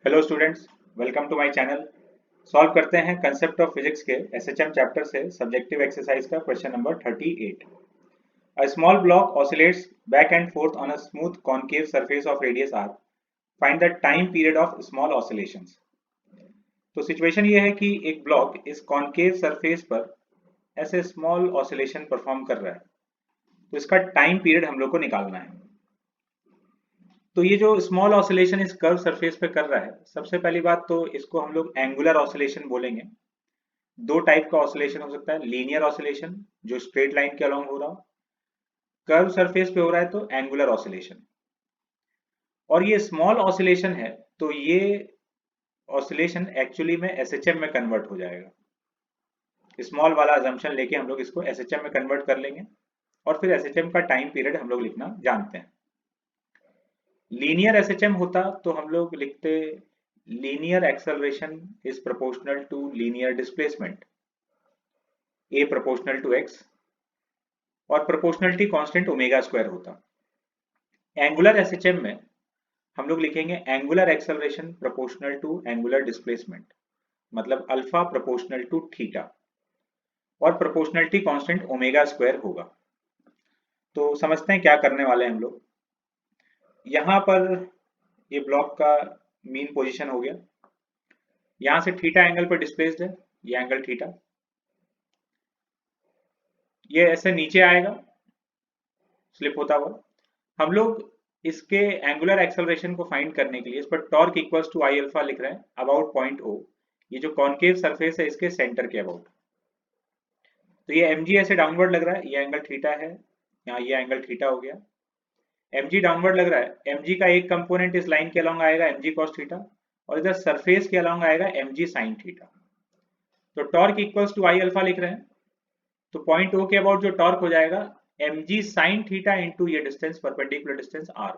Hello students, welcome to my channel. Solve करते हैं concept of physics के SHM chapter से सब्जेक्टिव एक्सरसाइज का question number 38। A small block oscillates back and forth on a smooth concave surface of radius R. Find the time period of small oscillations. तो situation ये है कि एक block इस concave surface पर ऐसे स्मॉल ऑसिलेशन परफॉर्म कर रहा है, तो इसका टाइम पीरियड हम लोग को निकालना है। तो ये जो स्मॉल ऑसिलेशन इस कर्व सरफेस पे कर रहा है, सबसे पहली बात तो इसको हम लोग एंगुलर ऑसिलेशन बोलेंगे। दो टाइप का ऑसिलेशन हो सकता है, लीनियर ऑसिलेशन जो स्ट्रेट लाइन के अलोंग हो रहा हो, कर्व सरफेस पे हो रहा है तो एंगुलर ऑसिलेशन। और ये स्मॉल ऑसिलेशन है तो ये ऑसिलेशन एक्चुअली में एसएचएम में कन्वर्ट हो जाएगा। स्मॉल वाला अजम्पशन लेके हम लोग इसको एसएचएम में कन्वर्ट कर लेंगे और फिर एसएचएम का टाइम पीरियड हम लोग लिखना जानते हैं। लीनियर एसएचएम होता तो हम लोग लिखते linear acceleration is proportional to linear displacement, a proportional to x, और प्रोपोर्शनलिटी कांस्टेंट ओमेगा स्क्वायर होता। एंगुलर एसएचएम में हम लोग लिखेंगे angular acceleration proportional to angular displacement, मतलब अल्फा प्रोपोर्शनल टू थीटा, और प्रोपोर्शनलिटी कांस्टेंट ओमेगा स्क्वायर होगा। तो समझते हैं क्या करने वाले हैं हम लोग। यहाँ पर ये ब्लॉक का मीन पोजीशन हो गया, यहां से थीटा एंगल पर डिस्प्लेस्ड है, ये एंगल थीटा, ये ऐसे नीचे आएगा स्लिप होता हुआ। हम लोग इसके एंगुलर एक्सेलरेशन को फाइंड करने के लिए इस पर torque equals to I alpha लिख रहे हैं अबाउट पॉइंट ओ। ये जो कॉन्केव सरफेस है इसके सेंटर के अबाउट। तो ये mg ऐसे डाउनवर्ड लग रहा है, ये एंगल थीटा है, यहाँ ये एंगल थीटा हो गया। mg डाउनवर्ड लग रहा है, mg का एक कंपोनेंट इस लाइन के अलोंग आएगा mg cos थीटा, और इधर सरफेस के अलोंग आएगा mg sin थीटा। तो torque equals to I alpha लिख रहे हैं, तो पॉइंट ओ के अबाउट जो टॉर्क हो जाएगा mg sin थीटा इंटू ये distance perpendicular distance r,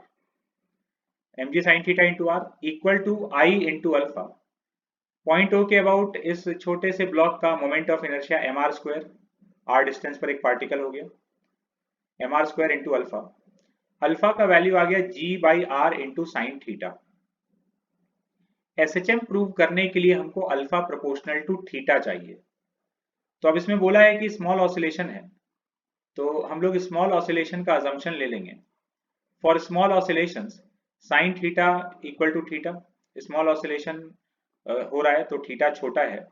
mg sin theta into r equal to I into alpha. Point O के अबाउट इस छोटे से ब्लॉक का moment of inertia M R square, R distance पर एक पार्टिकल हो गया, M R square into alpha. Alpha का वैल्यू आ गया g by R into sine theta. SHM prove करने के लिए हमको अल्फा प्रोपोर्शनल टू थीटा चाहिए। तो अब इसमें बोला है कि स्मॉल ऑसिलेशन है, तो हम लोग स्मॉल ऑसिलेशन का अजम्पशन ले लेंगे। For small oscillations sine theta equal to theta. Small oscillation हो रहा है तो थीटा छोटा है,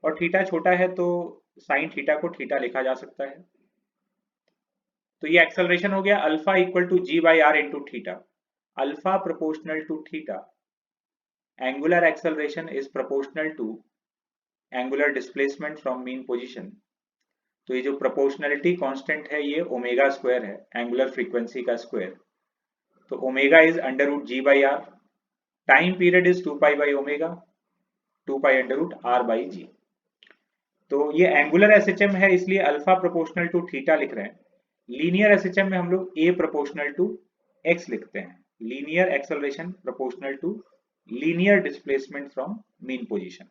और थीटा छोटा है तो साइन थीटा को थीटा लिखा जा सकता है। तो ये एक्सेलरेशन हो गया alpha equal to g by R into theta, alpha proportional to theta. Angular acceleration is proportional to angular displacement from mean position. तो ये जो प्रोपोर्शनलिटी कांस्टेंट है ये ओमेगा स्क्वायर है, एंगुलर फ्रीक्वेंसी का स्क्वायर। तो omega is under root g by R, time period is 2 pi by omega, 2 pi under root R by g. तो ये एंगुलर एसएचएम है इसलिए अल्फा प्रोपोर्शनल टू थीटा लिख रहे हैं। लीनियर एसएचएम में हम लोग ए प्रोपोर्शनल टू एक्स लिखते हैं, linear acceleration proportional to linear displacement from mean position.